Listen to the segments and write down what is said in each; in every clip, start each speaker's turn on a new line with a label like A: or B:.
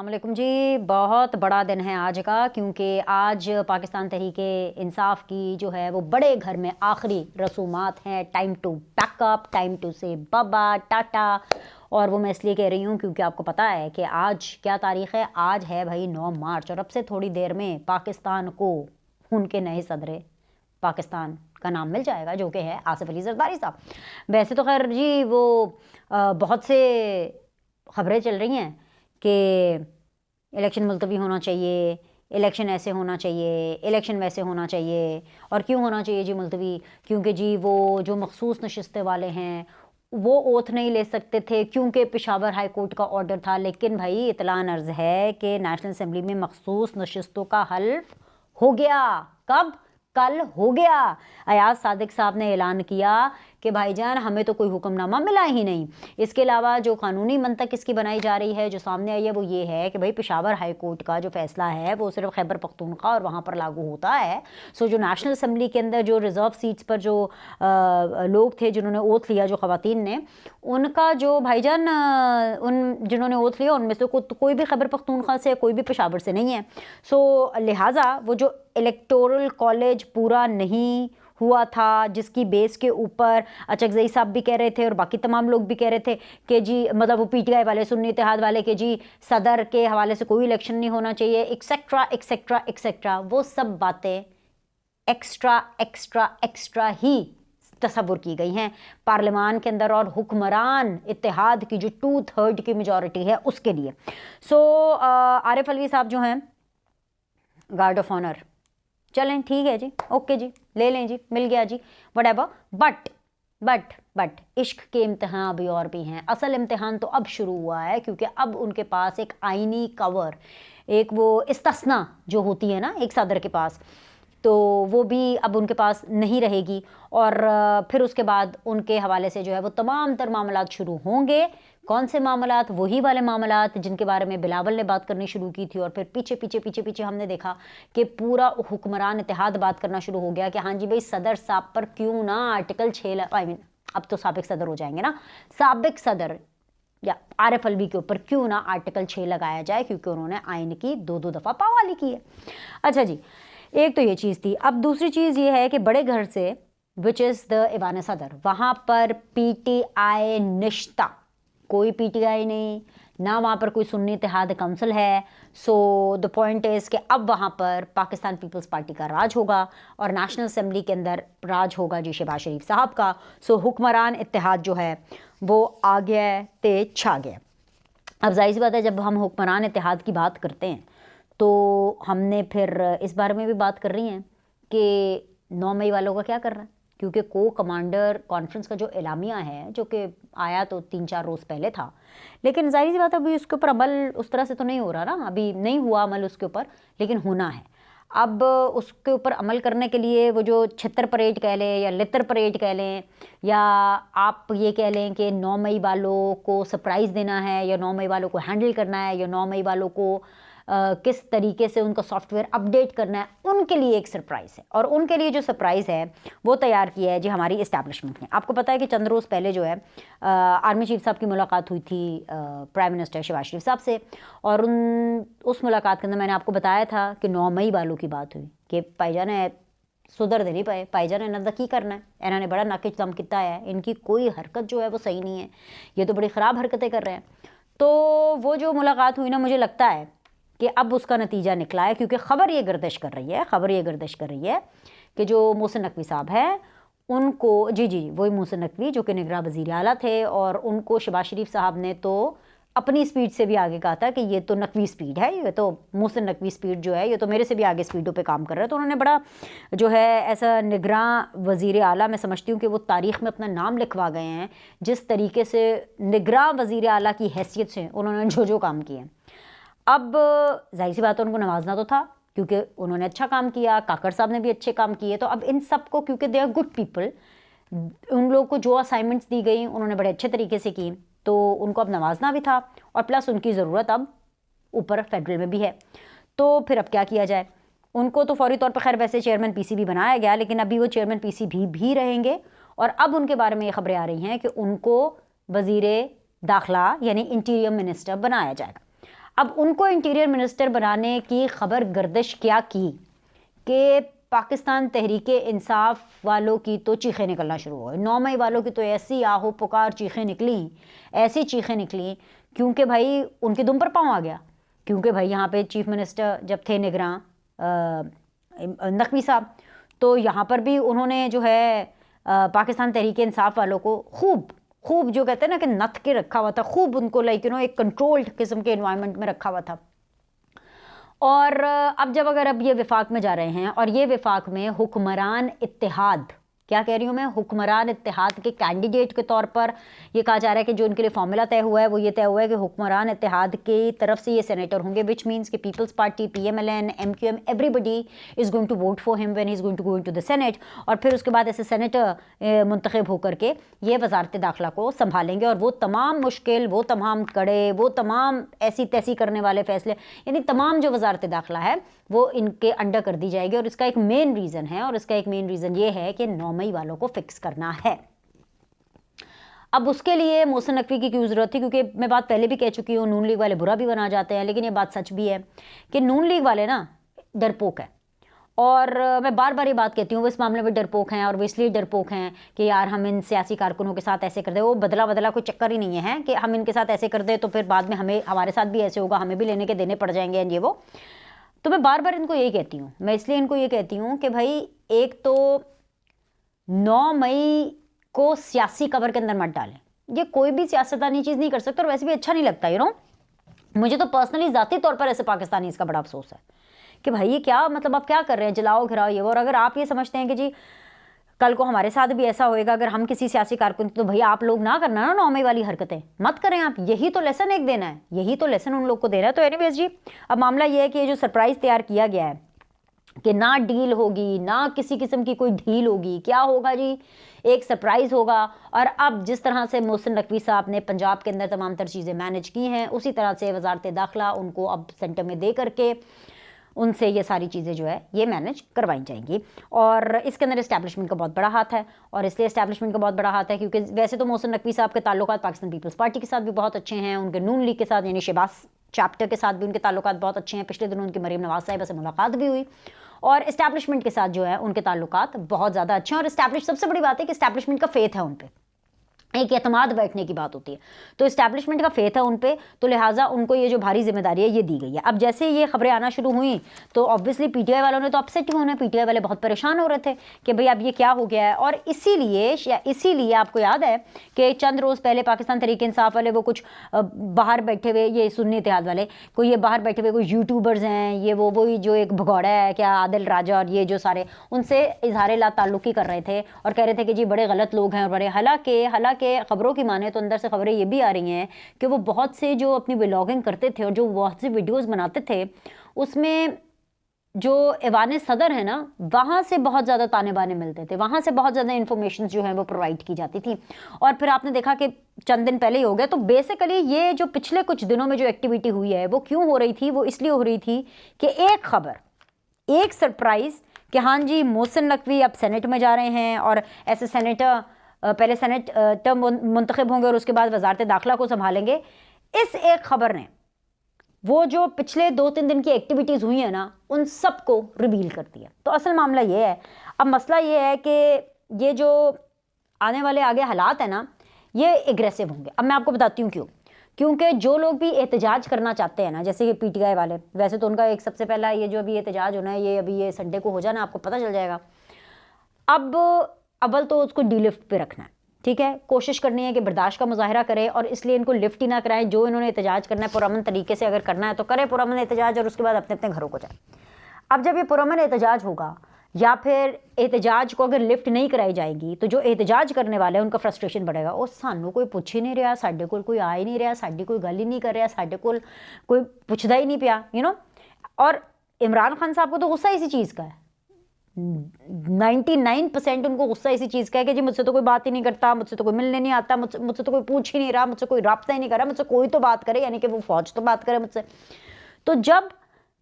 A: अस्सलाम वालेकुम जी। बहुत बड़ा दिन है आज का, क्योंकि आज पाकिस्तान तहरीके इंसाफ की जो है वो बड़े घर में आखिरी रसूमात हैं। Time to pack up, time to say बाबा टाटा। और वो मैं इसलिए कह रही हूँ क्योंकि आपको पता है कि आज क्या तारीख़ है। आज है भाई 9 मार्च, और अब से थोड़ी देर में पाकिस्तान को उनके नए सदर पाकिस्तान का नाम मिल जाएगा, जो कि है आसिफ अली जरदारी साहब। वैसे तो खैर जी वो बहुत से ख़बरें चल रही हैं कि इलेक्शन मुलतवी होना चाहिए, इलेक्शन ऐसे होना चाहिए, इलेक्शन वैसे होना चाहिए। और क्यों होना चाहिए जी मुलतवी? क्योंकि जी वो जो मखसूस नशिस्तें वाले हैं वो ओथ नहीं ले सकते थे, क्योंकि पेशावर हाई कोर्ट का ऑर्डर था। लेकिन भाई इतलान अर्ज़ है कि नेशनल असम्बली में मखसूस नशिस्तों का हल हो गया। कब? कल हो गया। अयाज सादिक साहब ने ऐलान किया कि भाईजान हमें तो कोई हुक्मनामा मिला ही नहीं। इसके अलावा जो कानूनी मंतक इसकी बनाई जा रही है, जो सामने आई है, वो ये है कि भाई पेशावर हाई कोर्ट का जो फैसला है वो सिर्फ खैबर पख्तूनख्वा और वहाँ पर लागू होता है। सो जो नेशनल असम्बली के अंदर जो रिज़र्व सीट्स पर जो लोग थे जिन्होंने ओथ लिया, जो ख़वातीन ने, उनका जो भाईजान उन जिन्होंने ओथ लिया उनमें से कोई भी खैबर पख्तूनख्वा से, कोई भी पेशावर से नहीं है। सो लिहाजा वो जो इलेक्टोरल कॉलेज पूरा नहीं हुआ था, जिसकी बेस के ऊपर अचकज़ई साहब भी कह रहे थे और बाकी तमाम लोग भी कह रहे थे कि जी मतलब वो पीटीआई वाले, सुन्नी इत्तेहाद वाले, कि जी सदर के हवाले से कोई इलेक्शन नहीं होना चाहिए, एक्सेट्रा एक्सेट्रा एक्सेट्रा। वो सब बातें एक्स्ट्रा एक्स्ट्रा एक्स्ट्रा ही तसव्वुर की गई हैं पार्लियामान के अंदर और हुक्मरान इत्तेहाद की जो 2/3 की मेजॉरिटी है उसके लिए। सो आरिफ अलवी साहब जो हैं गार्ड ऑफ ऑनर, चलें ठीक है जी, ओके जी, ले लें जी, मिल गया जी, व्हाटएवर। बट इश्क के इम्तिहान अभी और भी हैं। असल इम्तिहान तो अब शुरू हुआ है, क्योंकि अब उनके पास एक आईनी कवर, एक वो इस्तिस्ना जो होती है ना एक सदर के पास, तो वो भी अब उनके पास नहीं रहेगी। और फिर उसके बाद उनके हवाले से जो है वो तमाम तर मामलात शुरू होंगे। कौन से मामलात? वही वाले मामलात जिनके बारे में बिलावल ने बात करनी शुरू की थी, और फिर पीछे पीछे पीछे पीछे हमने देखा कि पूरा हुक्मरान इत्तेहाद बात करना शुरू हो गया कि हाँ जी भाई सदर साहब पर क्यों ना आर्टिकल 6 आई मीन अब तो साबिक सदर हो जाएंगे ना, साबिक सदर या आरिफ अलवी के ऊपर क्यों ना आर्टिकल 6 लगाया जाए, क्योंकि उन्होंने आइन की 2-2 दफ़ा पावाली की है। अच्छा जी, एक तो ये चीज़ थी। अब दूसरी चीज़ ये है कि बड़े घर से विच इज़ द ईवान सदर, वहाँ पर पीटीआई निश्ता, कोई पीटीआई नहीं ना, वहाँ पर कोई सुन्नी इत्तेहाद काउंसिल है। सो द पॉइंट इज़ कि अब वहाँ पर पाकिस्तान पीपल्स पार्टी का राज होगा और नेशनल असम्बली के अंदर राज होगा जी शहबाज शरीफ साहब का। सो हुक्मरान इत्तेहाद जो है वो आ गया है, ते छा गया। अब जाहिर सी बात है, जब हम हुक्मरान इत्तेहाद की बात करते हैं तो हमने फिर इस बारे में भी बात कर रही हैं कि 9 मई वालों का क्या करना है, क्योंकि को कमांडर कॉन्फ्रेंस का जो एलामिया है, जो कि आया तो 3-4 रोज़ पहले था, लेकिन जाहिर सी बात है अभी उसके ऊपर अमल उस तरह से तो नहीं हो रहा ना, अभी नहीं हुआ अमल उसके ऊपर, लेकिन होना है। अब उसके ऊपर अमल करने के लिए वो जो छितर परेड कह लें या लितर परेड कह लें, या आप ये कह लें कि 9 मई वालों को सरप्राइज़ देना है, या 9 मई वालों को हैंडल करना है, या 9 मई वालों को किस तरीके से उनका सॉफ्टवेयर अपडेट करना है, उनके लिए एक सरप्राइज़ है। और उनके लिए जो सरप्राइज़ है वो तैयार किया है जी हमारी इस्टेब्लिशमेंट ने। आपको पता है कि चंद रोज़ पहले जो है आर्मी चीफ साहब की मुलाकात हुई थी प्राइम मिनिस्टर शहबाज शरीफ साहब से, और उस मुलाकात के अंदर मैंने आपको बताया था कि 9 मई वालों की बात हुई कि भाईजान है सुधर दे नहीं पाए, भाईजान इन्हों का की करना है, इन्होंने बड़ा नाकिश दम किया है, इनकी कोई हरकत जो है वो सही नहीं है, ये तो बड़ी ख़राब हरकतें कर रहे हैं। तो वो जो मुलाकात हुई ना, मुझे लगता है कि अब उसका नतीजा निकला है, क्योंकि ख़बर ये गर्दिश कर रही है कि जो मोहसिन नकवी साहब हैं उनको, जी वही मोहसिन नकवी जो कि निगरान वज़ीर आला थे, और उनको शहबाज शरीफ साहब ने तो अपनी स्पीड से भी आगे कहा था कि ये तो नकवी स्पीड है, ये तो मोहसिन नकवी स्पीड जो है ये तो मेरे से भी आगे स्पीडों पे काम कर रहा है। तो उन्होंने बड़ा जो है ऐसा निगरान वज़ीर आला, मैं समझती हूँ कि वो तारीख़ में अपना नाम लिखवा गए हैं, जिस तरीके से निगरान वज़ीर आला की हैसियत से उन्होंने जो काम किए। अब जाहिर सी बात है उनको नवाजना तो था, क्योंकि उन्होंने अच्छा काम किया, काकड़ साहब ने भी अच्छे काम किए। तो अब इन सब को, क्योंकि दे आर गुड पीपल, उन लोगों को जो असाइनमेंट्स दी गई उन्होंने बड़े अच्छे तरीके से की, तो उनको अब नवाजना भी था, और प्लस उनकी ज़रूरत अब ऊपर फेडरल में भी है। तो फिर अब क्या किया जाए? उनको तो फौरी तौर पर खैर वैसे चेयरमैन पीसीबी बनाया गया, लेकिन अभी वो चेयरमैन पीसीबी भी रहेंगे, और अब उनके बारे में ये खबरें आ रही हैं कि उनको वज़ीर दाखिला यानी इंटीरियर मिनिस्टर बनाया जाएगा। अब उनको इंटीरियर मिनिस्टर बनाने की खबर गर्दिश क्या की कि पाकिस्तान तहरीके इंसाफ वालों की तो चीखें निकलना शुरू हो गई। 9 मई वालों की तो ऐसी आहो पुकार चीखें निकली, ऐसी चीखें निकली, क्योंकि भाई उनकी दुम पर पाँव आ गया। क्योंकि भाई यहाँ पे चीफ मिनिस्टर जब थे निगरां नकवी साहब, तो यहाँ पर भी उन्होंने जो है पाकिस्तान तहरीके इंसाफ वालों को खूब जो कहते हैं ना कि नथ के रखा हुआ था, खूब उनको लाइक एक कंट्रोल्ड किस्म के एनवायरनमेंट में रखा हुआ था। और अब अब ये विफाक में जा रहे हैं और ये विफाक में हुक्मरान इत्तेहाद, क्या कह रही हूँ मैं, हुक्मरान इत्तेहाद के कैंडिडेट के तौर पर ये कहा जा रहा है कि जो उनके लिए फॉर्मूला तय हुआ है वो ये तय हुआ है कि हुक्मरान इत्तेहाद की तरफ से ये सेनेटर होंगे, विच मीन्स कि Peoples Party, PMLN, MQM, everybody is going to vote for him when he is going to go into the senate. और फिर उसके बाद ऐसे सेनेटर मुंतखब होकर के ये वजारत दाखिला को संभालेंगे और वो तमाम मुश्किल, वो तमाम कड़े, वो तमाम ऐसी तैसी करने वाले फैसले, यानी तमाम जो वजारत दाखिला है वो इनके अंडर कर दी जाएगी। और इसका एक मेन रीज़न है, और इसका एक मेन रीज़न ये है कि 9 मई वालों को फिक्स करना है। अब उसके लिए मोहसिन नकवी की क्यों ज़रूरत थी, क्योंकि मैं बात पहले भी कह चुकी हूँ, नून लीग वाले बुरा भी बना जाते हैं, लेकिन ये बात सच भी है कि नून लीग वाले ना डरपोक है। और मैं बार बार ये बात कहती हूँ, वो इस मामले में डरपोक हैं, और वो इसलिए डरपोक हैं कि यार हम इन सियासी कारकुनों के साथ ऐसे कर दे, वो बदला कोई चक्कर ही नहीं है कि हम इनके साथ ऐसे कर दे तो फिर बाद में हमारे साथ भी ऐसे होगा, हमें भी लेने के देने पड़ जाएंगे ये वो। तो मैं बार बार इनको यही कहती हूँ, मैं इसलिए इनको ये कहती हूँ कि भाई एक तो 9 मई को सियासी कवर के अंदर मत डालें, ये कोई भी सियासतदानी चीज़ नहीं कर सकता, और वैसे भी अच्छा नहीं लगता। मुझे तो पर्सनली ज़ाती तौर पर ऐसे पाकिस्तानी इसका बड़ा अफसोस है कि भाई ये क्या मतलब आप क्या कर रहे हैं, जलाओ घिराओ ये वो। और अगर आप ये समझते हैं कि जी कल को हमारे साथ भी ऐसा होएगा अगर हम किसी सियासी कारकुन, तो भैया आप लोग ना करना ना 9 मई वाली हरकतें मत करें आप, यही तो लेसन एक देना है, यही तो लेसन उन लोग को देना है। तो एनीवेज जी, अब मामला ये है कि ये जो सरप्राइज़ तैयार किया गया है कि ना डील होगी, ना किसी किस्म की कोई ढील होगी, क्या होगा जी, एक सरप्राइज़ होगा। और अब जिस तरह से मोहसिन नकवी साहब ने पंजाब के अंदर तमाम तर चीज़ें मैनेज की हैं, उसी तरह से वजारत दाखिला उनको अब सेंटर में दे करके उनसे ये सारी चीज़ें जो है ये मैनेज करवाई जाएंगी। और इसके अंदर इस्टेब्लिशमेंट का बहुत बड़ा हाथ है, और इसलिए इस्टेब्लिशमेंट का बहुत बड़ा हाथ है क्योंकि वैसे तो मोहसिन नकवी साहब के ताल्लुकात पाकिस्तान पीपल्स पार्टी के साथ भी बहुत अच्छे हैं, उनके नून लीग के साथ यानी शहबाज चैप्टर के साथ भी उनके ताल्लुकात बहुत अच्छे हैं। पिछले दिनों उनकी मरीम नवाज साहिबा से मुलाकात भी हुई, और इस्टेब्लिशमेंट के साथ जो है उनके ताल्लुकात बहुत ज़्यादा अच्छे हैं। और सबसे बड़ी बात है कि इस्टेब्लिशमेंट का फेथ है उन पर, एक एतमाद बैठने की बात होती है, तो इस्टेब्लिशमेंट का फेथ है उन पे, तो लिहाजा उनको ये जो भारी जिम्मेदारी है ये दी गई है। अब जैसे ये खबरें आना शुरू हुई तो ऑब्वियसली PTI वालों ने तो अपसेट ही होना है, PTI वाले बहुत परेशान हो रहे थे कि भाई अब ये क्या हो गया है। और इसीलिए आपको याद है कि चंद रोज़ पहले पाकिस्तान तहरीक इंसाफ वाले वो कुछ बाहर बैठे हुए, ये सुन्नी इत्तेहाद वाले कोई ये बाहर बैठे हुए कोई यूट्यूबर्स हैं, ये वही जो एक भगौड़ा है क्या आदिल राजा और ये जो सारे, उनसे इजहार ला ताल्लुकी कर रहे थे और कह रहे थे कि जी बड़े गलत लोग हैं और बड़े, हालांकि खबरों की माने तो अंदर से खबरें ये भी आ रही हैं कि वो बहुत से जो अपनी व्लॉगिंग करते थे और जो बहुत से वीडियोस बनाते थे उसमें जो ऐवान सदर है ना, वहाँ से बहुत ज़्यादा ताने बाने मिलते थे, वहाँ से बहुत ज़्यादा इन्फॉर्मेशन जो है वो प्रोवाइड की जाती थी। और फिर आपने देखा कि चंद दिन पहले ही हो गया। तो बेसिकली ये जो पिछले कुछ दिनों में जो एक्टिविटी हुई है वो क्यों हो रही थी, वो इसलिए हो रही थी कि एक खबर, एक सरप्राइज़ कि हाँ जी मोहसिन नकवी अब सेनेट में जा रहे हैं और ऐसे सेनेटर पहले सेनेट टर्म मुंतखब होंगे और उसके बाद वजारत दाखिला को संभालेंगे। इस एक खबर ने वो जो पिछले 2-3 दिन की एक्टिविटीज़ हुई है ना उन सब को रिवील कर दिया। तो असल मामला ये है, अब मसला ये है कि ये जो आने वाले आगे हालात है ना ये एग्रेसिव होंगे। अब मैं आपको बताती हूँ क्यों, क्योंकि जो लोग भी एहतजाज करना चाहते हैं ना, जैसे कि PTI वाले, वैसे तो उनका एक सबसे पहला ये जो अभी एहतजाज होना है ये अभी ये संडे को हो जाना, आपको पता चल जाएगा। अब अव्वल तो उसको डीलिफ्ट पे रखना है, ठीक है, कोशिश करनी है कि बर्दाश्त का मुजाहरा करें और इसलिए इनको लिफ्ट ही ना कराएं। जो इन्होंने एहतजाज करना है पुरअमन तरीके से अगर करना है तो करें पुरअमन एहतजाज और उसके बाद अपने अपने घरों को जाए। अब जब ये पुरअमन एहतजाज होगा या फिर एहतजाज को अगर लिफ्ट नहीं कराई जाएगी तो जो एहतजाज करने वाले हैं उनका फ्रस्ट्रेशन बढ़ेगा। और सानू कोई पुछ ही नहीं रहा, साढ़े कोई आ ही नहीं रहा, साड़ी कोई गल ही नहीं कर रहा, साढ़े कोई पुछदा ही नहीं पिया, और इमरान खान साहब को तो गुस्सा इसी चीज़ का है, 99% उनको गुस्सा इसी चीज़ का है कि जी मुझसे तो कोई बात ही नहीं करता, मुझसे तो कोई मिलने नहीं आता, मुझसे तो कोई पूछ ही नहीं रहा, मुझसे कोई राब्ता ही नहीं कर रहा, मुझसे कोई तो बात करे, यानी कि वो फौज तो बात करे मुझसे। तो जब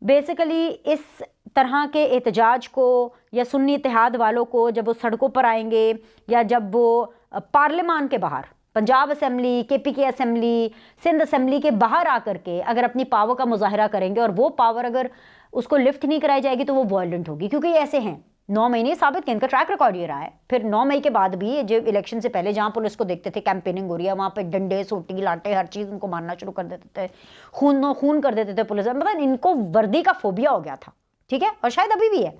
A: बेसिकली इस तरह के एहतजाज को या सुन्नी इत्तेहाद वालों को जब वो सड़कों पर आएंगे या जब वो पार्लियामान के बाहर, Punjab assembly, KPK assembly, Sindh assembly के बाहर आकर के अगर अपनी पावर का मुजाहरा करेंगे और वो पावर अगर उसको लिफ्ट नहीं कराई जाएगी तो वो वायलेंट होगी, क्योंकि ये ऐसे हैं 9 महीने साबित किया, इनका ट्रैक रिकॉर्ड ये रहा है। फिर 9 मई के बाद भी जो इलेक्शन से पहले जहाँ पुलिस को देखते थे कैंपेनिंग हो रही है, वहाँ पे डंडे, सोटी, लाटे, हर चीज़ उनको मारना शुरू कर देते थे, खून कर देते थे पुलिस, मतलब इनको वर्दी का फोबिया हो गया था, ठीक है, और शायद अभी भी है।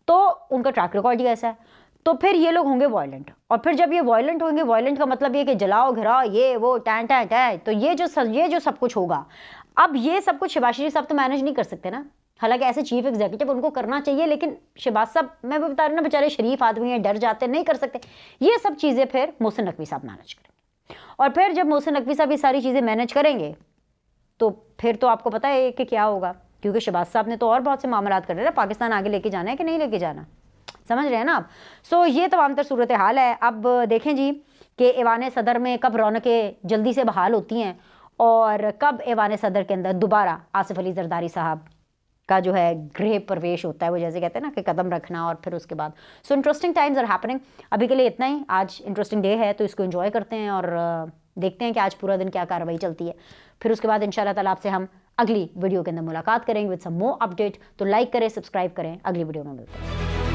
A: तो उनका ट्रैक रिकॉर्ड ही ऐसा है। तो फिर ये लोग होंगे वायलेंट, और फिर जब ये वायलेंट होंगे, वायलेंट का मतलब ये कि जलाओ घिराओ ये वो टैं टैं टैं, तो ये जो सब कुछ होगा, अब ये सब कुछ शहबाज शरीफ साहब तो मैनेज नहीं कर सकते ना। हालांकि ऐसे चीफ एग्जीक्यूटिव उनको करना चाहिए, लेकिन शहबाज साहब, मैं बता रही ना, बेचारे शरीफ आदमी हैं, डर जाते, नहीं कर सकते ये सब चीज़ें। फिर मोहसिन नकवी साहब मैनेज करेंगे, और फिर जब मोहसिन नकवी साहब ये सारी चीज़ें मैनेज करेंगे तो फिर तो आपको पता है कि क्या होगा, क्योंकि शहबाज साहब ने तो और बहुत से मामलात कर रहे हैं, पाकिस्तान आगे लेके जाना है कि नहीं लेके जाना, समझ रहे हैं ना आप। सो ये तमाम तर सूरत हाल है। अब देखें जी कि ऐवान सदर में कब रौनकें जल्दी से बहाल होती हैं और कब ऐवान सदर के अंदर दोबारा आसिफ अली जरदारी साहब का जो है गृह प्रवेश होता है, वो जैसे कहते हैं ना कि कदम रखना, और फिर उसके बाद so interesting times are happening. अभी के लिए इतना ही, आज इंटरेस्टिंग डे है तो इसको एंजॉय करते हैं और देखते हैं कि आज पूरा दिन क्या कार्रवाई चलती है। फिर उसके बाद इंशाल्लाह ताला आपसे हम अगली वीडियो के अंदर मुलाकात करेंगे विद सम मोर अपडेट। तो लाइक करें, सब्सक्राइब करें, अगली वीडियो में मिलते हैं।